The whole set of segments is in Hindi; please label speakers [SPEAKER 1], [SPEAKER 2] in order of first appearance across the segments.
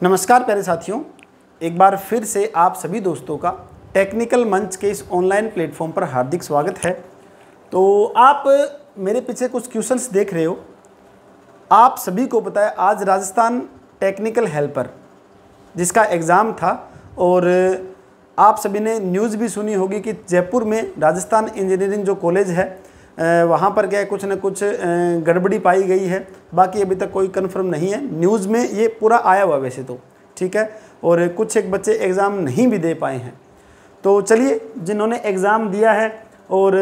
[SPEAKER 1] नमस्कार प्यारे साथियों, एक बार फिर से आप सभी दोस्तों का टेक्निकल मंच के इस ऑनलाइन प्लेटफॉर्म पर हार्दिक स्वागत है। तो आप मेरे पीछे कुछ क्वेश्चंस देख रहे हो। आप सभी को पता है आज राजस्थान टेक्निकल हेल्पर जिसका एग्ज़ाम था और आप सभी ने न्यूज़ भी सुनी होगी कि जयपुर में राजस्थान इंजीनियरिंग जो कॉलेज है वहाँ पर क्या कुछ न कुछ गड़बड़ी पाई गई है। बाकी अभी तक कोई कंफर्म नहीं है, न्यूज़ में ये पूरा आया हुआ वैसे तो, ठीक है। और कुछ एक बच्चे एग्ज़ाम नहीं भी दे पाए हैं। तो चलिए, जिन्होंने एग्ज़ाम दिया है और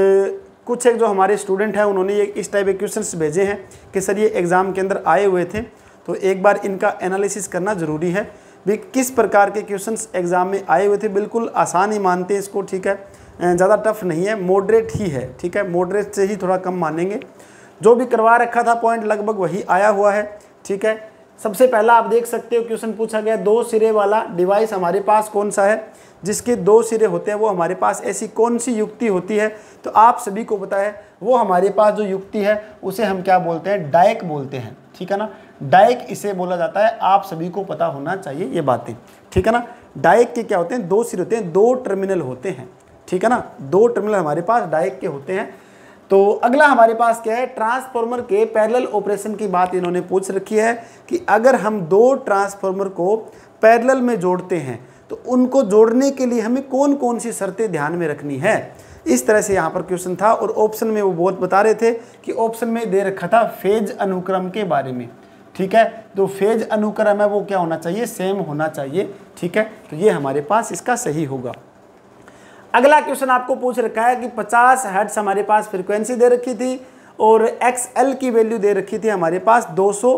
[SPEAKER 1] कुछ एक जो हमारे स्टूडेंट हैं उन्होंने ये इस टाइप के क्वेश्चंस भेजे हैं कि सर ये एग्ज़ाम के अंदर आए हुए थे, तो एक बार इनका एनालिसिस करना ज़रूरी है भी किस प्रकार के क्वेश्चंस एग्ज़ाम में आए हुए थे। बिल्कुल आसान ही मानते हैं इसको, ठीक है, ज़्यादा टफ नहीं है, मॉडरेट ही है, ठीक है, मॉडरेट से ही थोड़ा कम मानेंगे। जो भी करवा रखा था पॉइंट लगभग वही आया हुआ है, ठीक है। सबसे पहला आप देख सकते हो क्वेश्चन पूछा गया, दो सिरे वाला डिवाइस हमारे पास कौन सा है जिसके दो सिरे होते हैं, वो हमारे पास ऐसी कौन सी युक्ति होती है। तो आप सभी को पता है वो हमारे पास जो युक्ति है उसे हम क्या बोलते हैं, डायक बोलते हैं, ठीक है ना। डायक इसे बोला जाता है, आप सभी को पता होना चाहिए ये बातें, ठीक है ना। डायक के क्या होते हैं, दो सिरे होते हैं, दो टर्मिनल होते हैं, ठीक है ना, दो टर्मिनल हमारे पास डायक के होते हैं। तो अगला हमारे पास क्या है, ट्रांसफार्मर के पैरेलल ऑपरेशन की बात इन्होंने पूछ रखी है कि अगर हम दो ट्रांसफार्मर को पैरेलल में जोड़ते हैं तो उनको जोड़ने के लिए हमें कौन कौन सी शर्तें ध्यान में रखनी है। इस तरह से यहाँ पर क्वेश्चन था और ऑप्शन में वो बहुत बता रहे थे कि ऑप्शन में दे रखा था फेज अनुक्रम के बारे में, ठीक है। तो फेज अनुक्रम है वो क्या होना चाहिए, सेम होना चाहिए, ठीक है। तो ये हमारे पास इसका सही होगा। अगला क्वेश्चन आपको पूछ रखा है कि 50 हर्ट्ज हमारे पास फ्रीक्वेंसी दे रखी थी और XL की वैल्यू दे रखी थी हमारे पास 200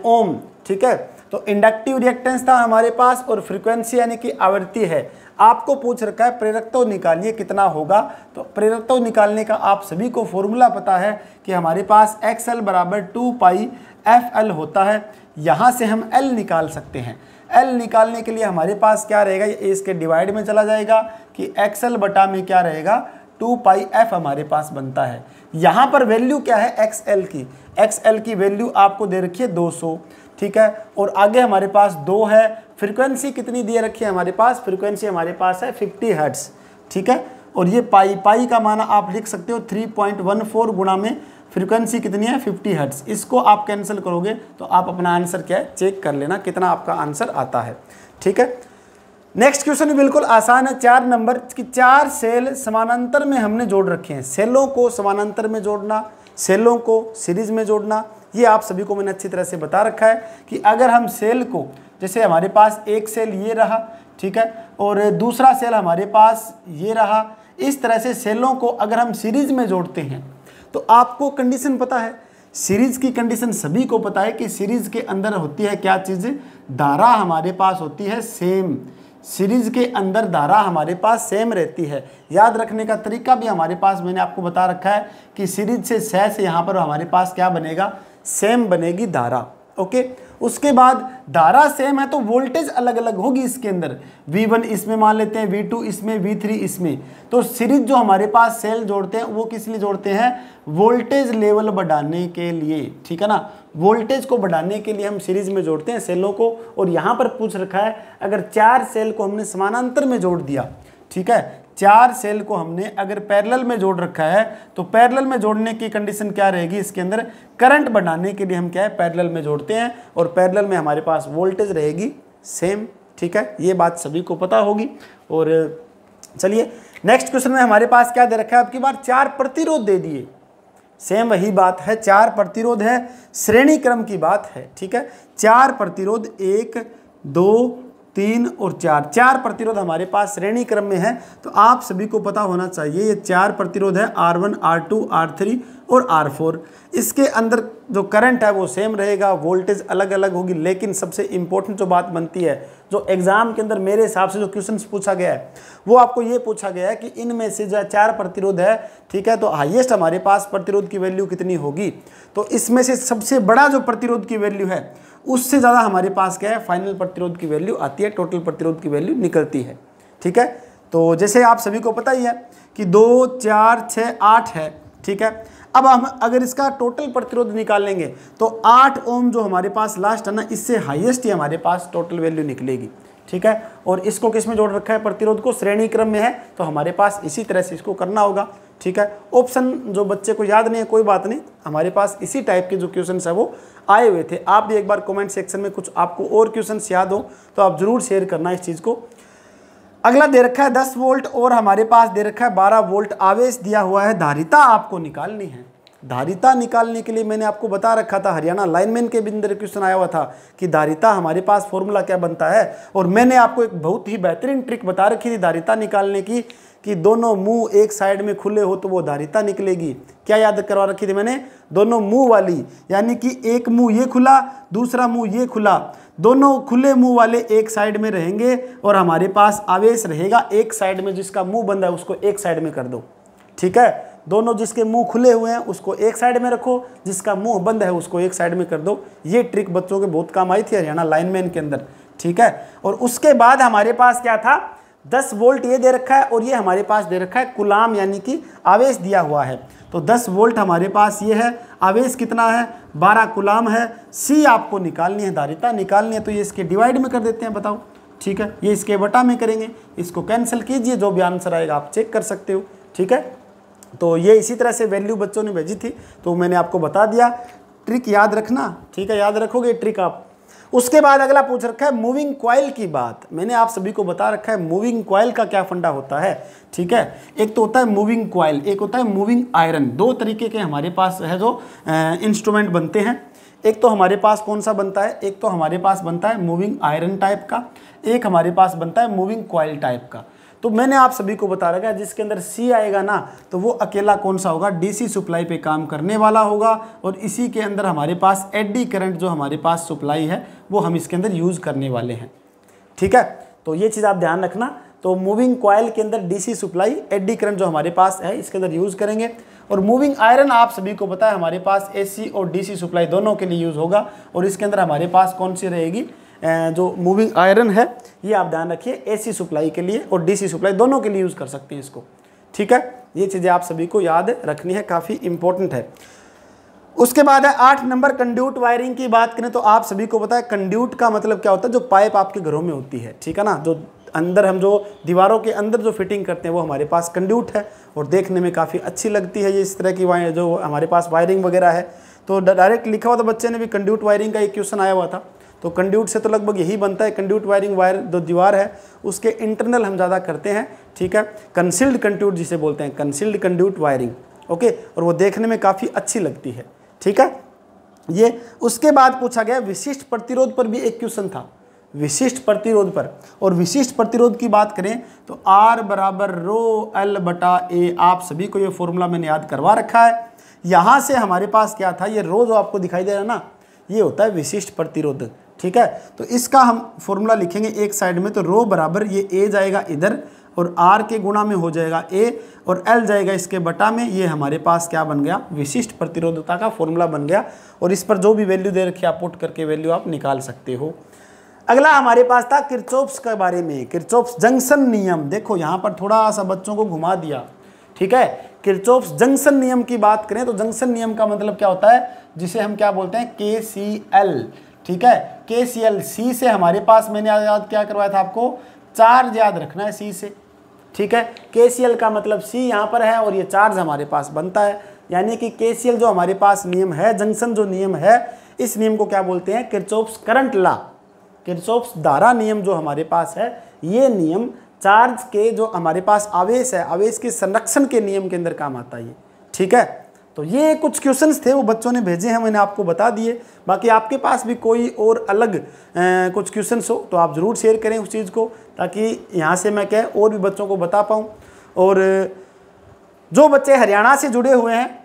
[SPEAKER 1] ओम, ठीक है। तो इंडक्टिव रिएक्टेंस था हमारे पास और फ्रीक्वेंसी यानी कि आवृत्ति है। आपको पूछ रखा है प्रेरकत्व निकालिए कितना होगा। तो प्रेरकत्व निकालने का आप सभी को फॉर्मूला पता है कि हमारे पास XL बराबर 2 पाई FL होता है। यहाँ से हम L निकाल सकते हैं। L निकालने के लिए हमारे पास क्या रहेगा, ये इसके डिवाइड में चला जाएगा कि XL बटा में क्या रहेगा 2 पाई F हमारे पास बनता है। यहाँ पर वैल्यू क्या है XL की वैल्यू आपको दे रखी है 200, ठीक है। और आगे हमारे पास 2 है, फ्रीक्वेंसी कितनी दे रखी है हमारे पास, फ्रीक्वेंसी हमारे पास है 50 हर्ट्ज, ठीक है। और ये पाई का माना आप लिख सकते हो 3.14 गुणा में फ्रीक्वेंसी कितनी है 50 हर्ट्ज। इसको आप कैंसिल करोगे तो आप अपना आंसर क्या है चेक कर लेना कितना आपका आंसर आता है, ठीक है। नेक्स्ट क्वेश्चन बिल्कुल आसान है, 4 नंबर की 4 सेल समानांतर में हमने जोड़ रखे हैं। सेलों को समानांतर में जोड़ना, सेलों को सीरीज में जोड़ना, ये आप सभी को मैंने अच्छी तरह से बता रखा है कि अगर हम सेल को, जैसे हमारे पास एक सेल ये रहा, ठीक है, और दूसरा सेल हमारे पास ये रहा, इस तरह से सेलों को अगर हम सीरीज में जोड़ते हैं तो आपको कंडीशन पता है, सीरीज की कंडीशन सभी को पता है कि सीरीज के अंदर होती है क्या चीज़, धारा हमारे पास होती है सेम। सीरीज के अंदर धारा हमारे पास सेम रहती है। याद रखने का तरीका भी हमारे पास मैंने आपको बता रखा है कि सीरीज से से यहाँ पर हमारे पास क्या बनेगा, सेम बनेगी धारा, ओके। उसके बाद धारा सेम है तो वोल्टेज अलग अलग होगी इसके अंदर, V1 इसमें मान लेते हैं, V2 इसमें, V3 इसमें। तो सीरीज जो हमारे पास सेल जोड़ते हैं वो किस लिए जोड़ते हैं, वोल्टेज लेवल बढ़ाने के लिए, ठीक है ना। वोल्टेज को बढ़ाने के लिए हम सीरीज में जोड़ते हैं सेलों को। और यहाँ पर पूछ रखा है अगर 4 सेल को हमने समानांतर में जोड़ दिया, ठीक है, 4 सेल को हमने अगर पैरेलल में जोड़ रखा है तो पैरेलल में जोड़ने की कंडीशन क्या रहेगी, इसके अंदर करंट बढ़ाने के लिए हम क्या है पैरेलल में जोड़ते हैं और पैरेलल में हमारे पास वोल्टेज रहेगी सेम, ठीक है। ये बात सभी को पता होगी। और चलिए नेक्स्ट क्वेश्चन में हमारे पास क्या दे रखा है, आपकी बार 4 प्रतिरोध दे दिए, सेम वही बात है, 4 प्रतिरोध है, श्रेणी क्रम की बात है, ठीक है। 4 प्रतिरोध 1 2 3 और 4 प्रतिरोध हमारे पास श्रेणी क्रम में है। तो आप सभी को पता होना चाहिए ये 4 प्रतिरोध है R1 R2 R3 और R4। इसके अंदर जो करंट है वो सेम रहेगा, वोल्टेज अलग अलग होगी। लेकिन सबसे इंपॉर्टेंट जो बात बनती है, जो एग्जाम के अंदर मेरे हिसाब से जो क्वेश्चंस पूछा गया है वो आपको ये पूछा गया है कि इनमें से जो 4 प्रतिरोध है, ठीक है, तो हाईएस्ट हमारे पास प्रतिरोध की वैल्यू कितनी होगी। तो इसमें से सबसे बड़ा जो प्रतिरोध की वैल्यू है उससे ज़्यादा हमारे पास क्या है फाइनल प्रतिरोध की वैल्यू आती है, टोटल प्रतिरोध की वैल्यू निकलती है, ठीक है। तो जैसे आप सभी को पता ही है कि 2 4 6 8 है, ठीक है। अब हम अगर इसका टोटल प्रतिरोध निकालेंगे तो 8 ओम जो हमारे पास लास्ट है ना, इससे हाईएस्ट ही हमारे पास टोटल वैल्यू निकलेगी। ठीक है, और इसको किस में जोड़ रखा है, प्रतिरोध को श्रेणी क्रम में है, तो हमारे पास इसी तरह से इसको करना होगा। ठीक है, ऑप्शन जो बच्चे को याद नहीं है कोई बात नहीं, हमारे पास इसी टाइप के जो क्वेश्चंस है वो आए हुए थे। आप भी एक बार कमेंट सेक्शन में कुछ आपको और क्वेश्चंस याद हो तो आप जरूर शेयर करना इस चीज़ को। अगला दे रखा है 10 वोल्ट और हमारे पास दे रखा है 12 वोल्ट आवेश दिया हुआ है, धारिता आपको निकालनी है। धारिता निकालने के लिए मैंने आपको बता रखा था, हरियाणा लाइनमैन के भी अंदर क्वेश्चन आया हुआ था कि धारिता हमारे पास फॉर्मूला क्या बनता है, और मैंने आपको एक बहुत ही बेहतरीन ट्रिक बता रखी थी धारिता निकालने की कि दोनों मुंह एक साइड में खुले हो तो वो धारिता निकलेगी। क्या याद करवा रखी थी मैंने, दोनों मुंह वाली, यानी कि एक मुंह ये खुला दूसरा मुंह ये खुला, दोनों खुले मुंह वाले एक साइड में रहेंगे और हमारे पास आवेश रहेगा एक साइड में। जिसका मुंह बंद है उसको एक साइड में कर दो। ठीक है, दोनों जिसके मुंह खुले हुए हैं उसको एक साइड में रखो, जिसका मुंह बंद है उसको एक साइड में कर दो। ये ट्रिक बच्चों के बहुत काम आई थी हरियाणा लाइनमैन के अंदर। ठीक है, और उसके बाद हमारे पास क्या था, 10 वोल्ट ये दे रखा है और ये हमारे पास दे रखा है कुलाम, यानी कि आवेश दिया हुआ है। तो 10 वोल्ट हमारे पास ये है, आवेश कितना है 12 कुलाम है। सी आपको निकालनी है, धारिता निकालनी है, तो ये इसके डिवाइड में कर देते हैं, बताओ। ठीक है, ये इसके बटा में करेंगे, इसको कैंसिल कीजिए, जो भी आंसर आएगा आप चेक कर सकते हो। ठीक है, तो ये इसी तरह से वैल्यू बच्चों ने भेजी थी तो मैंने आपको बता दिया। ट्रिक याद रखना, ठीक है, याद रखोगे ट्रिक आप। उसके बाद अगला पूछ रखा है मूविंग कॉइल की बात। मैंने आप सभी को बता रखा है मूविंग कॉइल का क्या फंडा होता है। ठीक है, एक तो होता है मूविंग कॉइल, एक होता है मूविंग आयरन। दो तरीके के हमारे पास है जो इंस्ट्रूमेंट बनते हैं। एक तो हमारे पास कौन सा बनता है, एक तो हमारे पास बनता है मूविंग आयरन टाइप का, एक हमारे पास बनता है मूविंग कॉइल टाइप का। तो मैंने आप सभी को बता रखा है जिसके अंदर सी आएगा ना, तो वो अकेला कौन सा होगा, डीसी सप्लाई पे काम करने वाला होगा, और इसी के अंदर हमारे पास एडी करंट जो हमारे पास सप्लाई है वो हम इसके अंदर यूज़ करने वाले हैं। ठीक है, तो ये चीज़ आप ध्यान रखना। तो मूविंग कॉइल के अंदर डीसी सप्लाई, एडी करंट जो हमारे पास है इसके अंदर यूज़ करेंगे। और मूविंग आयरन आप सभी को पता है हमारे पास एसी और डीसी सप्लाई दोनों के लिए यूज़ होगा, और इसके अंदर हमारे पास कौन सी रहेगी, जो मूविंग आयरन है ये आप ध्यान रखिए, एसी सप्लाई के लिए और डीसी सप्लाई दोनों के लिए यूज़ कर सकते हैं इसको। ठीक है, ये चीज़ें आप सभी को याद रखनी है, काफ़ी इंपॉर्टेंट है। उसके बाद है 8 नंबर कंड्यूट वायरिंग की बात करें तो आप सभी को पता है कंड्यूट का मतलब क्या होता है, जो पाइप आपके घरों में होती है। ठीक है ना, जो अंदर हम जो दीवारों के अंदर जो फिटिंग करते हैं वो हमारे पास कंड्यूट है, और देखने में काफ़ी अच्छी लगती है ये इस तरह की जो हमारे पास वायरिंग वगैरह है। तो डायरेक्ट लिखा हुआ था बच्चे ने भी, कंड्यूट वायरिंग का एक क्वेश्चन आया हुआ था। तो कंड्यूट से तो लगभग यही बनता है, कंड्यूट वायरिंग, वायर जो दीवार है उसके इंटरनल हम ज़्यादा करते हैं। ठीक है, कंसील्ड कंड्यूट जिसे बोलते हैं, कंसील्ड कंड्यूट वायरिंग। ओके, और वो देखने में काफ़ी अच्छी लगती है। ठीक है, ये उसके बाद पूछा गया विशिष्ट प्रतिरोध पर भी एक क्वेश्चन था, विशिष्ट प्रतिरोध पर। और विशिष्ट प्रतिरोध की बात करें तो R बराबर रो L बटा A, आप सभी को ये फॉर्मूला मैंने याद करवा रखा है। यहाँ से हमारे पास क्या था, ये रो जो आपको दिखाई दे रहा है ना, ये होता है विशिष्ट प्रतिरोध। ठीक है, तो इसका हम फॉर्मूला लिखेंगे एक साइड में, तो रो बराबर ये A जाएगा इधर और R के गुणा में हो जाएगा A, और L जाएगा इसके बटा में। ये हमारे पास क्या बन गया, विशिष्ट प्रतिरोधकता का फॉर्मूला बन गया, और इस पर जो भी वैल्यू दे रखी है आप पुट करके वैल्यू आप निकाल सकते हो। अगला हमारे पास था किरचॉफ्स के बारे में, किरचॉफ्स जंक्शन नियम। देखो यहाँ पर थोड़ा सा बच्चों को घुमा दिया। ठीक है, किरचॉफ्स जंक्शन नियम की बात करें तो जंक्शन नियम का मतलब क्या होता है, जिसे हम क्या बोलते हैं, KCL। ठीक है, KCL, सी से हमारे पास मैंने याद क्या करवाया था आपको, चार्ज याद रखना है सी से। ठीक है, KCL का मतलब सी यहाँ पर है और ये चार्ज हमारे पास बनता है, यानी कि KCL जो हमारे पास नियम है, जंक्शन जो नियम है, इस नियम को क्या बोलते हैं, किरचॉफ्स करंट लॉ, किरचॉफ्स धारा नियम जो हमारे पास है। ये नियम चार्ज के जो हमारे पास आवेश है, आवेश के संरक्षण के नियम के अंदर काम आता है ये। ठीक है, तो ये कुछ क्वेश्चंस थे वो बच्चों ने भेजे हैं, मैंने आपको बता दिए। बाकी आपके पास भी कोई और अलग कुछ क्वेश्चंस हो तो आप ज़रूर शेयर करें उस चीज़ को, ताकि यहाँ से मैं क्या और भी बच्चों को बता पाऊँ। और जो बच्चे हरियाणा से जुड़े हुए हैं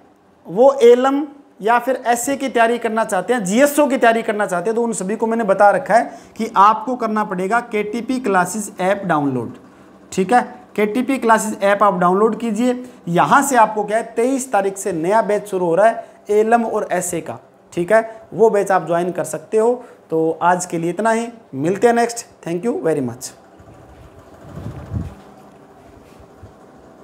[SPEAKER 1] वो एलम या फिर एसए की तैयारी करना चाहते हैं, जीएसओ की तैयारी करना चाहते हैं, तो उन सभी को मैंने बता रखा है कि आपको करना पड़ेगा केटीपी क्लासेस ऐप डाउनलोड। ठीक है, केटीपी क्लासेस ऐप आप डाउनलोड कीजिए। यहाँ से आपको क्या है, 23 तारीख से नया बैच शुरू हो रहा है एलम और एसए का। ठीक है, वो बैच आप ज्वाइन कर सकते हो। तो आज के लिए इतना ही, मिलते हैं next. Thank you very much.